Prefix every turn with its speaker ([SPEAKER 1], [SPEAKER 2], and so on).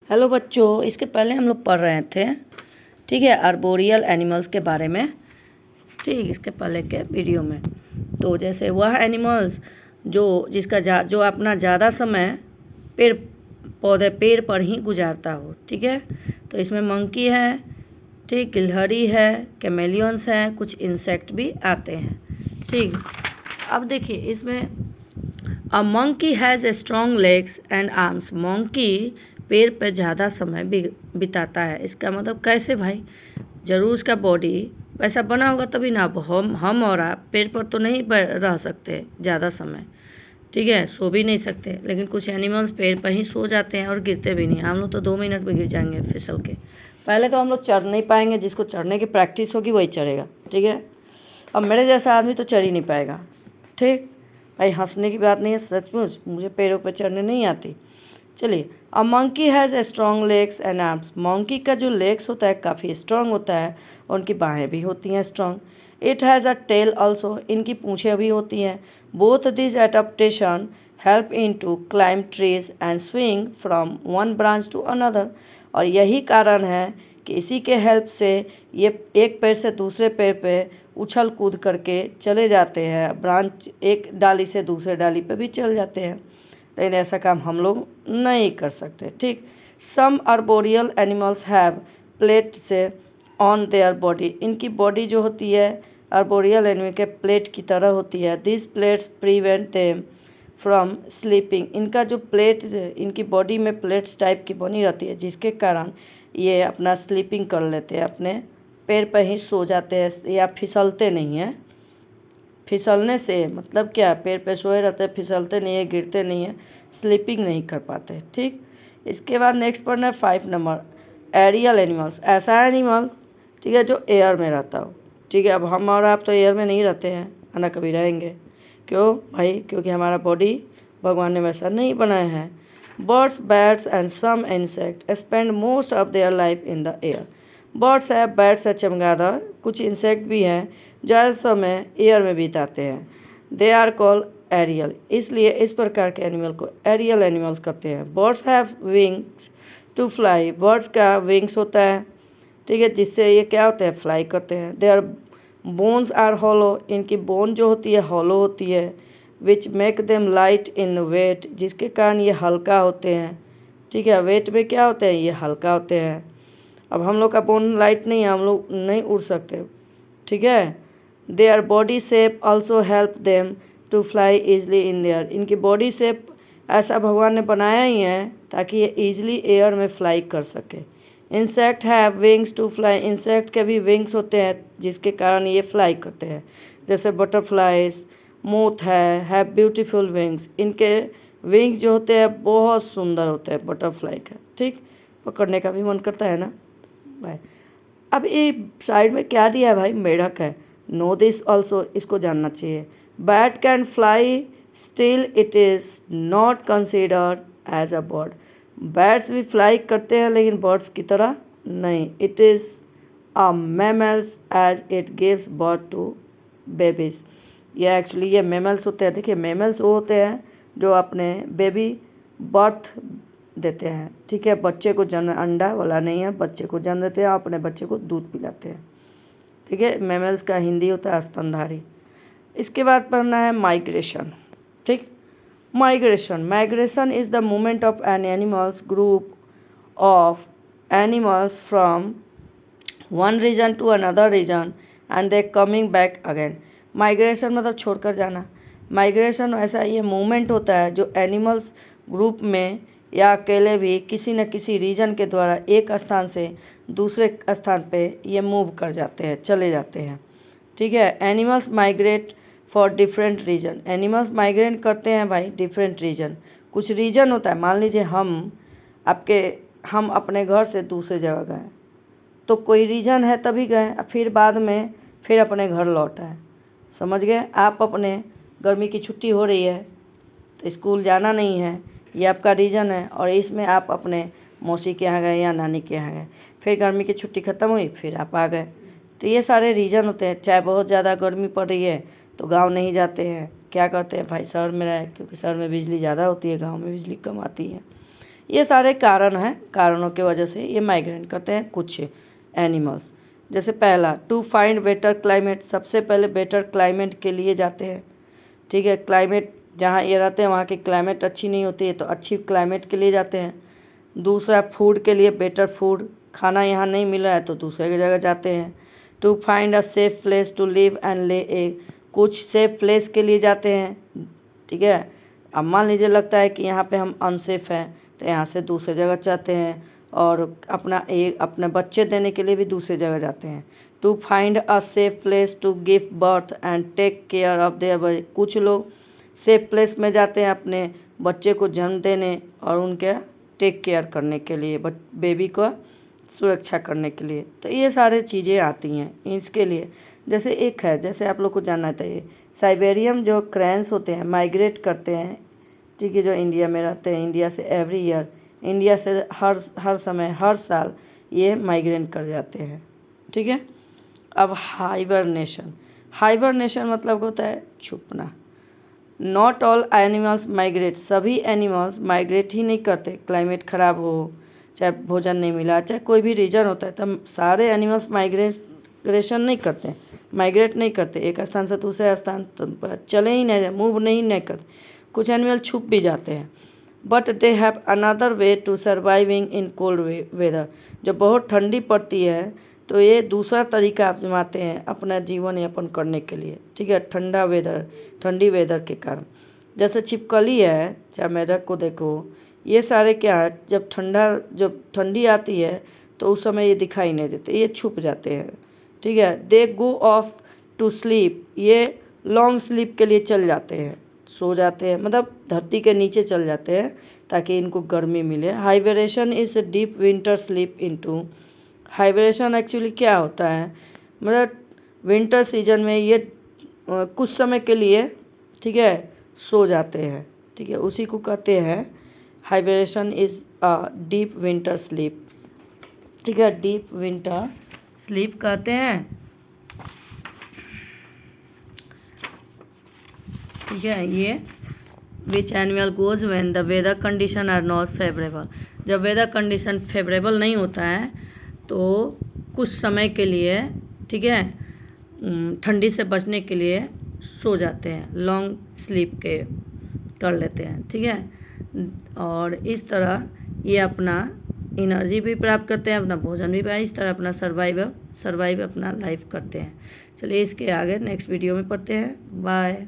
[SPEAKER 1] Hello बच्चों, इसके पहले हम लोग पढ़ रहे थे, ठीक है, आर्बोरियल एनिमल्स के बारे में। ठीक, इसके पहले के वीडियो में तो जैसे वह एनिमल्स जो अपना ज़्यादा समय पेड़ पर ही गुजारता हो। ठीक है, तो इसमें मंकी है, ठीक, गिलहरी है, कैमेलियंस हैं, कुछ इंसेक्ट भी आते हैं। ठीक, अब देखिए इसमें a monkey has a strong legs and arms. Monkey पेड़ पर ज़्यादा समय बिताता है। इसका मतलब कैसे भाई? ज़रूर उसका बॉडी वैसा बना होगा तभी ना। अब हम और आप पेड़ पर तो नहीं रह सकते ज़्यादा समय, ठीक है, सो भी नहीं सकते। लेकिन कुछ एनिमल्स पेड़ पर ही सो जाते हैं और गिरते भी नहीं। हम लोग तो 2 मिनट में गिर जाएंगे फिसल के। पहले तो हम लोग चढ़ नहीं पाएंगे, जिसको चढ़ने की प्रैक्टिस होगी वही चढ़ेगा। ठीक है, अब मेरे जैसा आदमी तो चढ़ ही नहीं पाएगा। ठीक भाई, हंसने की बात नहीं है, सचमुच मुझे पेड़ों पर चढ़ने नहीं आती। चलिए, a monkey has a strong legs and arms. Monkey का जो लेग्स होता है काफ़ी स्ट्रॉन्ग होता है, उनकी बाहें भी होती हैं strong. It has a tail also, इनकी पूँछें भी होती हैं। Both this adaptation help in to climb trees and swing from one branch to another. और यही कारण है कि इसी के हेल्प से ये एक पेड़ से दूसरे पेड़ पे उछल कूद करके चले जाते हैं। ब्रांच एक डाली से दूसरे डाली पे भी चल जाते हैं, लेकिन ऐसा काम हम लोग नहीं कर सकते। ठीक, सम आर्बोरियल एनिमल्स हैव प्लेट से ऑन देयर बॉडी। इनकी बॉडी जो होती है आर्बोरियल एनिमल के प्लेट की तरह होती है। This plates prevent them from sleeping. इनका जो प्लेट, इनकी बॉडी में प्लेट्स टाइप की बनी रहती है, जिसके कारण ये अपना स्लीपिंग कर लेते हैं, अपने पैर पर ही सो जाते हैं या फिसलते नहीं हैं। फिसलने से मतलब क्या, पैर पे सोए रहते हैं, फिसलते नहीं है, गिरते नहीं है, स्लीपिंग नहीं कर पाते। ठीक, इसके बाद नेक्स्ट पढ़ना है 5 नंबर, एरियल एनिमल्स। ऐसा एनिमल्स, ठीक है, जो एयर में रहता हो। ठीक है, अब हम और आप तो एयर में नहीं रहते हैं, ना कभी रहेंगे। क्यों भाई? क्योंकि हमारा बॉडी भगवान ने वैसा नहीं बनाया है। Birds, bats and some insect spend most of their life in the air. Birds है, बैट्स है, चमगादड़, कुछ इंसेक्ट भी हैं, ज़्यादा समय एयर में बिताते हैं। दे आर कॉल्ड एरियल, इसलिए इस प्रकार के एनिमल को एरियल एनिमल्स कहते हैं। Birds have wings to fly. Birds का विंग्स होता है, ठीक है, जिससे ये क्या होते हैं, फ्लाई करते हैं। Their bones are hollow. इनकी बोन जो होती है हॉलो होती है। Which make them light in weight, जिसके कारण ये हल्का होते हैं। ठीक है, वेट में क्या होते हैं, ये हल्का होते हैं। अब हम लोग का बोन लाइट नहीं है, हम लोग नहीं उड़ सकते। ठीक है, their body shape also help them to fly easily in air. इनकी बॉडी शेप ऐसा भगवान ने बनाया ही है ताकि ये ईजिली एयर में फ्लाई कर सके। Insect have wings to fly. Insect के भी विंग्स होते हैं, जिसके कारण ये फ्लाई करते हैं। जैसे butterflies, moth have beautiful wings. इनके विंग्स जो होते हैं बहुत सुंदर होते हैं बटरफ्लाई का। ठीक, पकड़ने का भी मन करता है ना भाई। अब ये साइड में क्या दिया है भाई? मेढक है। नो दिस ऑल्सो, इसको जानना चाहिए। Bat can fly still it is not considered as a bird. Bats भी फ्लाई करते हैं लेकिन बर्ड्स की तरह नहीं। It is a mammals as it gives birth to babies. ये एक्चुअली ये मैमल्स होते हैं। देखिए, मैमल्स वो होते हैं जो अपने बेबी बर्थ देते हैं। ठीक है, बच्चे को जन्म, अंडा वाला नहीं है, बच्चे को जन्म देते हैं, अपने बच्चे को दूध पिलाते हैं। ठीक है, मैमल्स का हिंदी होता है स्तनधारी। इसके बाद पढ़ना है माइग्रेशन। ठीक, migration is the movement of an animals group of animals from one region to another region and they coming back again. Migration मतलब छोड़कर जाना। माइग्रेशन ऐसा ये मूवमेंट होता है जो एनिमल्स ग्रुप में या अकेले भी किसी न किसी रीजन के द्वारा एक स्थान से दूसरे स्थान पे ये मूव कर जाते हैं, चले जाते हैं। ठीक है, animals migrate for different reason. Animals migrate करते हैं भाई डिफरेंट रीजन। कुछ रीजन होता है, मान लीजिए हम अपने घर से दूसरे जगह गए, तो कोई रीजन है तभी गए, फिर बाद में फिर अपने घर लौट आए। समझ गए? आप अपने गर्मी की छुट्टी हो रही है तो स्कूल जाना नहीं है, ये आपका रीज़न है, और इसमें आप अपने मौसी के यहाँ गए या नानी के यहाँ गए, फिर गर्मी की छुट्टी ख़त्म हुई फिर आप आ गए। तो ये सारे रीज़न होते हैं। चाहे बहुत ज़्यादा गर्मी पड़ रही है तो गांव नहीं जाते हैं, क्या करते हैं भाई, शहर में रहे, क्योंकि शहर में बिजली ज़्यादा होती है, गांव में बिजली कम आती है। ये सारे कारण हैं, कारणों की वजह से ये माइग्रेट करते हैं कुछ एनिमल्स। जैसे पहला, टू फाइंड बेटर क्लाइमेट, सबसे पहले बेटर क्लाइमेट के लिए जाते हैं। ठीक है, क्लाइमेट जहाँ ये रहते हैं वहाँ की क्लाइमेट अच्छी नहीं होती है तो अच्छी क्लाइमेट के लिए जाते हैं। दूसरा, फूड के लिए, बेटर फूड, खाना यहाँ नहीं मिल रहा है तो दूसरे जगह जाते हैं। To find a safe place to live and lay egg, कुछ सेफ प्लेस के लिए जाते हैं। ठीक है, अब मान लीजिए लगता है कि यहाँ पे हम अनसेफ हैं तो यहाँ से दूसरे जगह जाते हैं, और अपने बच्चे देने के लिए भी दूसरी जगह जाते हैं। To find a safe place to give birth and take care of their body, कुछ लोग सेफ प्लेस में जाते हैं अपने बच्चे को जन्म देने और उनके टेक केयर करने के लिए, बेबी को सुरक्षा करने के लिए। तो ये सारे चीज़ें आती हैं इसके लिए। जैसे एक है, जैसे आप लोग को जानना चाहिए, साइबेरियम जो क्रैंस होते हैं माइग्रेट करते हैं, ठीक है, जो इंडिया में रहते हैं, इंडिया से एवरी ईयर, इंडिया से हर समय हर साल ये माइग्रेट कर जाते हैं। ठीक है, अब हाइबरनेशन, हाइबरनेशन मतलब होता है छुपना। नॉट ऑल एनिमल्स माइग्रेट, सभी एनिमल्स माइग्रेट ही नहीं करते। क्लाइमेट ख़राब हो, चाहे भोजन नहीं मिला, चाहे कोई भी रीज़न होता है, तब सारे एनिमल्स माइग्रेशन नहीं करते, माइग्रेट नहीं करते एक स्थान से दूसरे स्थान पर चले ही नहीं, मूव नहीं करते। कुछ एनिमल छुप भी जाते हैं। But they have another way to surviving in cold weather, जब बहुत ठंडी पड़ती है तो ये दूसरा तरीका आजमाते हैं अपना जीवन यापन करने के लिए। ठीक है, ठंडी वेदर के कारण। जैसे छिपकली है, चाहे मेढक को देखो, ये सारे क्या है, जब ठंडी आती है तो उस समय ये दिखाई नहीं देते, ये छुप जाते हैं। ठीक है, दे गो ऑफ टू स्लीप, ये लॉन्ग स्लीप के लिए चल जाते हैं, सो जाते हैं, मतलब धरती के नीचे चल जाते हैं ताकि इनको गर्मी मिले। Hibernation is deep winter sleep into, hibernation actually क्या होता है, मतलब विंटर सीजन में ये कुछ समय के लिए, ठीक है, सो जाते हैं। ठीक है, उसी को कहते हैं hibernation is a deep winter sleep. ठीक है, डीप विंटर स्लीप कहते हैं। ठीक है, ये which animal goes when the weather condition are not favourable, जब वेदर कंडीशन फेवरेबल नहीं होता है तो कुछ समय के लिए, ठीक है, ठंडी से बचने के लिए सो जाते हैं, लॉन्ग स्लीप के कर लेते हैं। ठीक है, और इस तरह ये अपना एनर्जी भी प्राप्त करते हैं, अपना भोजन भी इस तरह अपना सर्वाइव अपना लाइफ करते हैं। चलिए इसके आगे नेक्स्ट वीडियो में पढ़ते हैं। बाय।